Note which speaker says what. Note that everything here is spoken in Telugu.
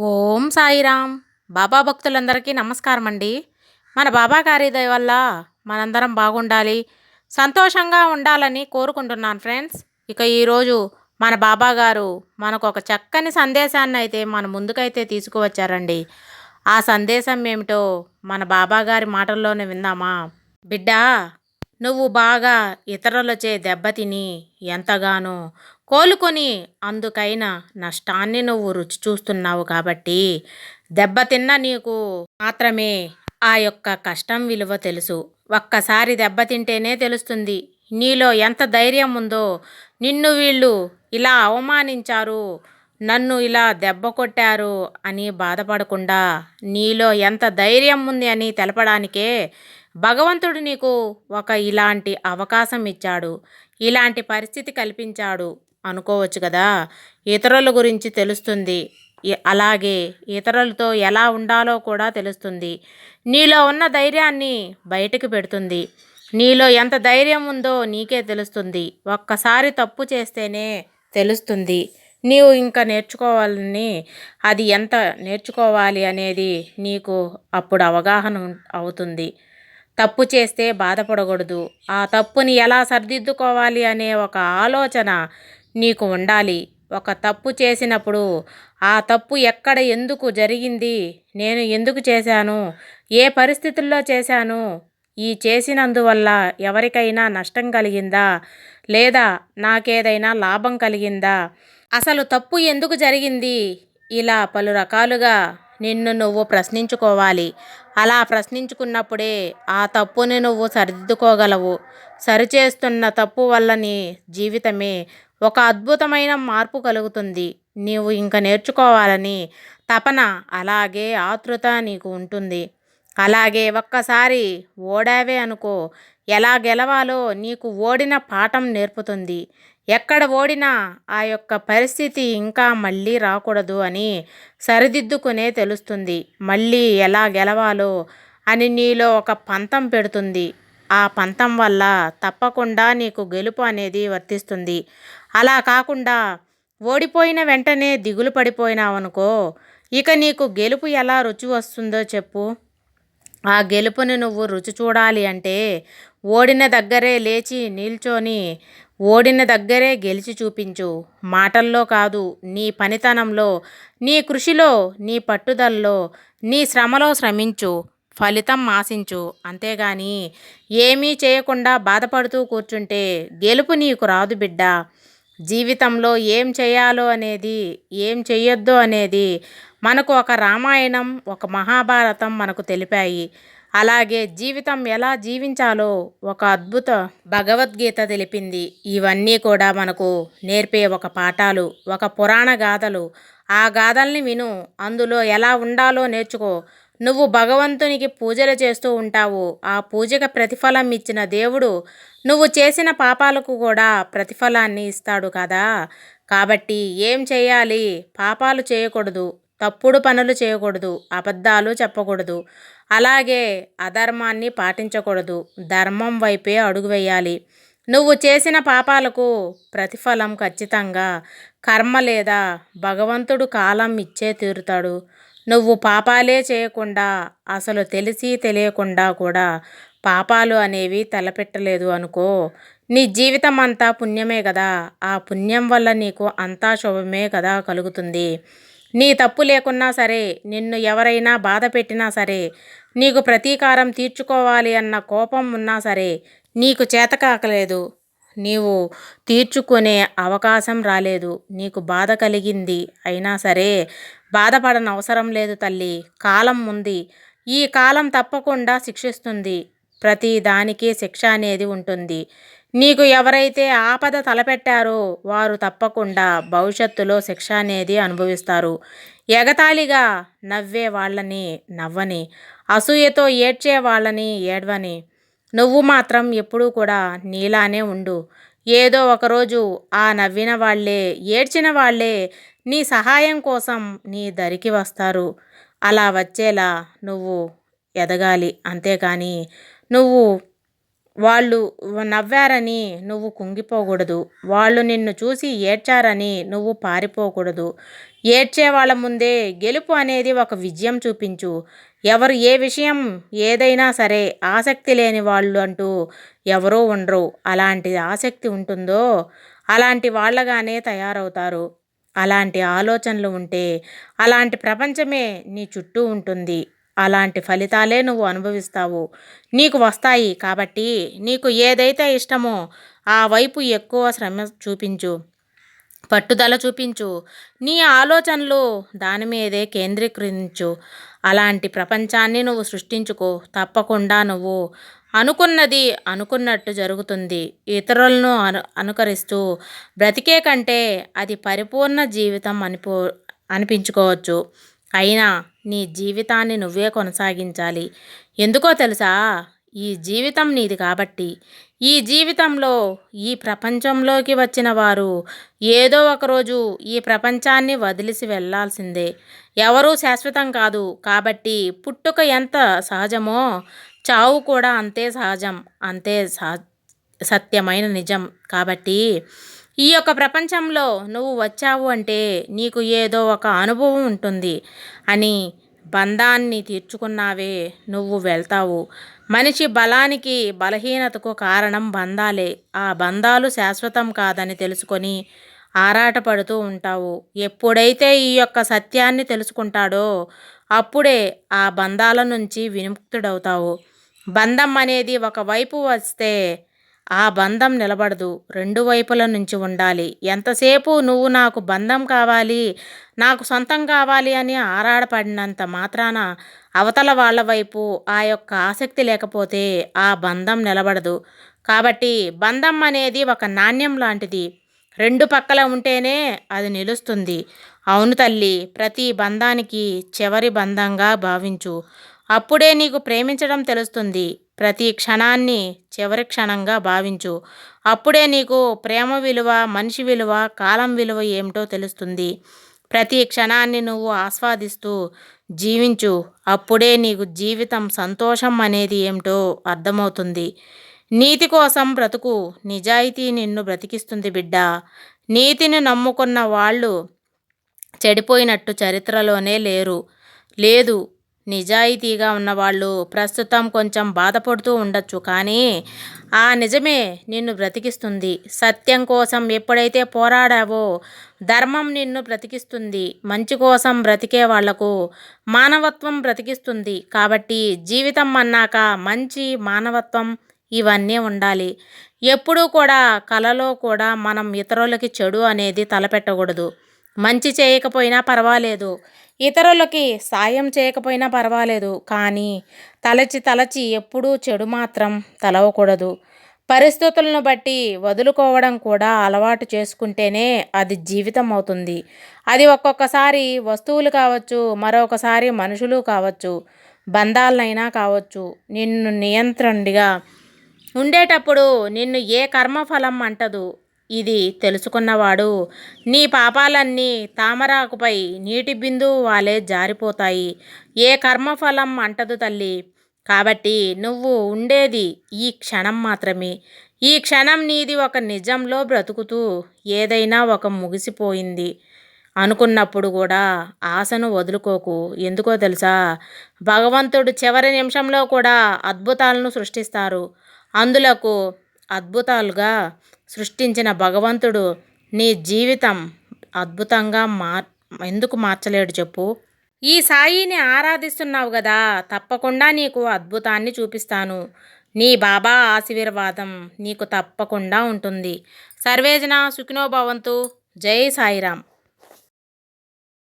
Speaker 1: ఓం సాయిరామ్. బాబా భక్తులందరికీ నమస్కారం అండి. మన బాబా గారి దయ వల్ల మనందరం బాగుండాలి, సంతోషంగా ఉండాలని కోరుకుంటున్నాను ఫ్రెండ్స్. ఇక ఈరోజు మన బాబా గారు మనకు ఒక చక్కని సందేశాన్ని అయితే మన ముందుకైతే తీసుకువచ్చారండి. ఆ సందేశం ఏమిటో మన బాబా గారి మాటల్లోనే విందామా? బిడ్డా, నువ్వు బాగా ఇతరులచే దెబ్బతిని ఎంతగానో కోలుకొని అందుకైన నష్టాన్ని నువ్వు రుచి చూస్తున్నావు కాబట్టి దెబ్బతిన్న నీకు మాత్రమే ఆ యొక్క కష్టం విలువ తెలుసు. ఒక్కసారి దెబ్బతింటేనే తెలుస్తుంది నీలో ఎంత ధైర్యం ఉందో. నిన్ను వీళ్ళు ఇలా అవమానించారు, నన్ను ఇలా దెబ్బ కొట్టారు అని బాధపడకుండా నీలో ఎంత ధైర్యం ఉంది అని తెలపడానికే భగవంతుడు నీకు ఒక ఇలాంటి అవకాశం ఇచ్చాడు, ఇలాంటి పరిస్థితి కల్పించాడు అనుకోవచ్చు కదా. ఇతరుల గురించి తెలుస్తుంది, అలాగే ఇతరులతో ఎలా ఉండాలో కూడా తెలుస్తుంది. నీలో ఉన్న ధైర్యాన్ని బయటకు పెడుతుంది. నీలో ఎంత ధైర్యం ఉందో నీకే తెలుస్తుంది. ఒక్కసారి తప్పు చేస్తేనే తెలుస్తుంది నీవు ఇంకా నేర్చుకోవాలని, అది ఎంత నేర్చుకోవాలి అనేది నీకు అప్పుడు అవగాహన అవుతుంది. తప్పు చేస్తే బాధపడకూడదు, ఆ తప్పుని ఎలా సరిదిద్దుకోవాలి అనే ఒక ఆలోచన నీకు ఉండాలి. ఒక తప్పు చేసినప్పుడు ఆ తప్పు ఎక్కడ ఎందుకు జరిగింది, నేను ఎందుకు చేశాను, ఏ పరిస్థితుల్లో చేశాను, ఈ చేసినందువల్ల ఎవరికైనా నష్టం కలిగిందా లేదా నాకేదైనా లాభం కలిగిందా, అసలు తప్పు ఎందుకు జరిగింది, ఇలా పలు రకాలుగా నిన్ను నువ్వు ప్రశ్నించుకోవాలి. అలా ప్రశ్నించుకున్నప్పుడే ఆ తప్పుని నువ్వు సరిదిద్దుకోగలవు. సరిచేస్తున్న తప్పు వల్ల నీ జీవితమే ఒక అద్భుతమైన మార్పు కలుగుతుంది. నీవు ఇంకా నేర్చుకోవాలని తపన, అలాగే ఆతృత నీకు ఉంటుంది. అలాగే ఒక్కసారి ఓడావే అనుకో, ఎలా గెలవాలో నీకు ఓడిన పాఠం నేర్పుతుంది. ఎక్కడ ఓడినా ఆ యొక్క పరిస్థితి ఇంకా మళ్ళీ రాకూడదు అని సరిదిద్దుకునే తెలుస్తుంది. మళ్ళీ ఎలా గెలవాలో అని నీలో ఒక పంతం పెడుతుంది. ఆ పంతం వల్ల తప్పకుండా నీకు గెలుపు అనేది వర్తిస్తుంది. అలా కాకుండా ఓడిపోయిన వెంటనే దిగులు పడిపోయినావనుకో, ఇక నీకు గెలుపు ఎలా రుచి వస్తుందో చెప్పు. ఆ గెలుపుని నువ్వు రుచి చూడాలి అంటే ఓడిన దగ్గరే లేచి నిల్చొని ఓడిన దగ్గరే గెలిచి చూపించు. మాటల్లో కాదు, నీ పనితనంలో, నీ కృషిలో, నీ పట్టుదలలో, నీ శ్రమలో శ్రమించు, ఫలితం ఆశించు. అంతేగాని ఏమీ చేయకుండా బాధపడుతూ కూర్చుంటే గెలుపు నీకు రాదు బిడ్డ. జీవితంలో ఏం చేయాలో అనేది, ఏం చెయ్యొద్దో అనేది మనకు ఒక రామాయణం, ఒక మహాభారతం మనకు తెలిపాయి. అలాగే జీవితం ఎలా జీవించాలో ఒక అద్భుత భగవద్గీత తెలిపింది. ఇవన్నీ కూడా మనకు నేర్పే ఒక పాఠాలు, ఒక పురాణ గాథలు. ఆ గాథల్ని విను, అందులో ఎలా ఉండాలో నేర్చుకో. నువ్వు భగవంతునికి పూజలు చేస్తూ ఉంటావు, ఆ పూజకు ప్రతిఫలం ఇచ్చిన దేవుడు నువ్వు చేసిన పాపాలకు కూడా ప్రతిఫలాన్ని ఇస్తాడు కదా. కాబట్టి ఏం చేయాలి? పాపాలు చేయకూడదు, తప్పుడు పనులు చేయకూడదు, అబద్ధాలు చెప్పకూడదు, అలాగే అధర్మాన్ని పాటించకూడదు, ధర్మం వైపే అడుగు వేయాలి. నువ్వు చేసిన పాపాలకు ప్రతిఫలం ఖచ్చితంగా కర్మ లేదా భగవంతుడు కాలం ఇచ్చే తీరుతాడు. నువ్వు పాపాలే చేయకుండా, అసలు తెలిసి తెలియకుండా కూడా పాపాలు అనేవి తలపెట్టలేదు అనుకో, నీ జీవితం అంతా పుణ్యమే కదా. ఆ పుణ్యం వల్ల నీకు అంతా శుభమే కదా కలుగుతుంది. నీ తప్పు లేకున్నా సరే, నిన్ను ఎవరైనా బాధ పెట్టినా సరే, నీకు ప్రతీకారం తీర్చుకోవాలి అన్న కోపం ఉన్నా సరే, నీకు చేతకాకలేదు, నీవు తీర్చుకునే అవకాశం రాలేదు, నీకు బాధ కలిగింది అయినా సరే బాధపడనవసరం లేదు తల్లి. కాలం ఉంది, ఈ కాలం తప్పకుండా శిక్షిస్తుంది. ప్రతి దానికి శిక్ష అనేది ఉంటుంది. నీకు ఎవరైతే ఆపద తలపెట్టారో వారు తప్పకుండా భవిష్యత్తులో శిక్ష అనేది అనుభవిస్తారు. ఎగతాళిగా నవ్వే వాళ్ళని నవ్వని, అసూయతో ఏడ్చే వాళ్ళని ఏడ్వని, నువ్వు మాత్రం ఎప్పుడూ కూడా నీలానే ఉండు. ఏదో ఒకరోజు ఆ నవ్విన వాళ్ళే, ఏడ్చిన వాళ్ళే నీ సహాయం కోసం నీ దరికి వస్తారు. అలా వచ్చేలా నువ్వు ఎదగాలి. అంతేకాని నువ్వు వాళ్ళు నవ్వారని నువ్వు కుంగిపోకూడదు, వాళ్ళు నిన్ను చూసి ఏడ్చారని నువ్వు పారిపోకూడదు. ఏడ్చే వాళ్ళ ముందే గెలుపు అనేది ఒక విజయం చూపించు. ఎవరు ఏ విషయం ఏదైనా సరే ఆసక్తి లేని వాళ్ళు అంటూ ఎవరూ ఉండరు. అలాంటి ఆసక్తి ఉంటుందో అలాంటి వాళ్ళగానే తయారవుతారు. అలాంటి ఆలోచనలు ఉంటే అలాంటి ప్రపంచమే నీ చుట్టూ ఉంటుంది. అలాంటి ఫలితాలే నువ్వు అనుభవిస్తావు. నీకు వస్తాయి. కాబట్టి నీకు ఏదైతే ఇష్టమో ఆ వైపు ఎక్కువ శ్రమ చూపించు. పట్టుదల చూపించు. నీ ఆలోచనలు దాని మీదే కేంద్రీకరించు. అలాంటి ప్రపంచాన్ని నువ్వు సృష్టించుకో. తప్పకుండా నువ్వు అనుకున్నది అనుకున్నట్టు జరుగుతుంది. ఇతరులను అనుకరిస్తూ బ్రతికే కంటే అది పరిపూర్ణ జీవితం అనిపించుకోవచ్చు. అయినా నీ జీవితాన్ని నువ్వే కొనసాగించాలి. ఎందుకో తెలుసా? ఈ జీవితం నీది కాబట్టి. ఈ జీవితంలో ఈ ప్రపంచంలోకి వచ్చిన వారు ఏదో ఒకరోజు ఈ ప్రపంచాన్ని వదిలిసి వెళ్ళాల్సిందే. ఎవరూ శాశ్వతం కాదు. కాబట్టి పుట్టుక ఎంత సహజమో చావు కూడా అంతే సహజం. అంతే సత్యమైన నిజం. కాబట్టి ఈ యొక్క ప్రపంచంలో నువ్వు వచ్చావు అంటే నీకు ఏదో ఒక అనుభవం ఉంటుంది అని బంధాన్ని తీర్చుకున్నావే నువ్వు వెళ్తావు. మనిషి బలానికి బలహీనతకు కారణం బంధాలే. ఆ బంధాలు శాశ్వతం కాదని తెలుసుకొని ఆరాటపడుతూ ఉంటావు. ఎప్పుడైతే ఈ యొక్క సత్యాన్ని తెలుసుకుంటాడో అప్పుడే ఆ బంధాల నుంచి విముక్తుడవుతావు. బంధం అనేది ఒకవైపు వస్తే ఆ బంధం నిలబడదు. రెండు వైపుల నుంచి ఉండాలి. ఎంతసేపు నువ్వు నాకు బంధం కావాలి, నాకు సొంతం కావాలి అని ఆరాటపడినంత మాత్రాన అవతల వాళ్ళ వైపు ఆ యొక్క ఆసక్తి లేకపోతే ఆ బంధం నిలబడదు. కాబట్టి బంధం అనేది ఒక నాణ్యం లాంటిది. రెండు పక్కల ఉంటేనే అది నిలుస్తుంది. అవును తల్లి, ప్రతి బంధానికి చివరి బంధంగా భావించు. అప్పుడే నీకు ప్రేమించడం తెలుస్తుంది. ప్రతి క్షణాన్ని చివరి క్షణంగా భావించు. అప్పుడే నీకు ప్రేమ విలువ, మనిషి విలువ, కాలం విలువ ఏమిటో తెలుస్తుంది. ప్రతి క్షణాన్ని నువ్వు ఆస్వాదిస్తూ జీవించు. అప్పుడే నీకు జీవితం సంతోషం అనేది ఏమిటో అర్థమవుతుంది. నీతి కోసం బ్రతుకు. నిజాయితీ నిన్ను బ్రతికిస్తుంది బిడ్డ. నీతిని నమ్ముకున్న వాళ్ళు చెడిపోయినట్టు చరిత్రలోనే లేదు. నిజాయితీగా ఉన్నవాళ్ళు ప్రస్తుతం కొంచెం బాధపడుతూ ఉండొచ్చు, కానీ ఆ నిజమే నిన్ను బ్రతికిస్తుంది. సత్యం కోసం ఎప్పుడైతే పోరాడావో ధర్మం నిన్ను బ్రతికిస్తుంది. మంచి కోసం బ్రతికే వాళ్లకు మానవత్వం బ్రతికిస్తుంది. కాబట్టి జీవితం అన్నాక మంచి, మానవత్వం ఇవన్నీ ఉండాలి. ఎప్పుడూ కూడా కలలో కూడా మనం ఇతరులకి చెడు అనేది తలపెట్టకూడదు. మంచి చేయకపోయినా పర్వాలేదు, ఇతరులకి సాయం చేయకపోయినా పర్వాలేదు, కానీ తలచి ఎప్పుడూ చెడు మాత్రం తలవకూడదు. పరిస్థితులను బట్టి వదులుకోవడం కూడా అలవాటు చేసుకుంటేనే అది జీవితం అవుతుంది. అది ఒక్కొక్కసారి వస్తువులు కావచ్చు, మరొకసారి మనుషులు కావచ్చు, బంధాలనైనా కావచ్చు. నిన్ను నియంత్రణగా ఉండేటప్పుడు నిన్ను ఏ కర్మఫలం అంటదు. ఇది తెలుసుకున్నవాడు నీ పాపాలన్నీ తామరాకుపై నీటి బిందువు వాలే జారిపోతాయి. ఏ కర్మఫలం అంటదు తల్లి. కాబట్టి నువ్వు ఉండేది ఈ క్షణం మాత్రమే. ఈ క్షణం నీది. ఒక నిజంలో బ్రతుకుతూ ఏదైనా ఒక ముగిసిపోయింది అనుకున్నప్పుడు కూడా ఆశను వదులుకోకు. ఎందుకో తెలుసా? భగవంతుడు చివరి నిమిషంలో కూడా అద్భుతాలను సృష్టిస్తారు. అందులకు అద్భుతాలుగా సృష్టించిన భగవంతుడు నీ జీవితం అద్భుతంగా ఎందుకు మార్చలేడు చెప్పు? ఈ సాయిని ఆరాధిస్తున్నావు కదా, తప్పకుండా నీకు అద్భుతాన్ని చూపిస్తాను. నీ బాబా ఆశీర్వాదం నీకు తప్పకుండా ఉంటుంది. సర్వేజన సుఖినో భవంతు. జై సాయిరాం.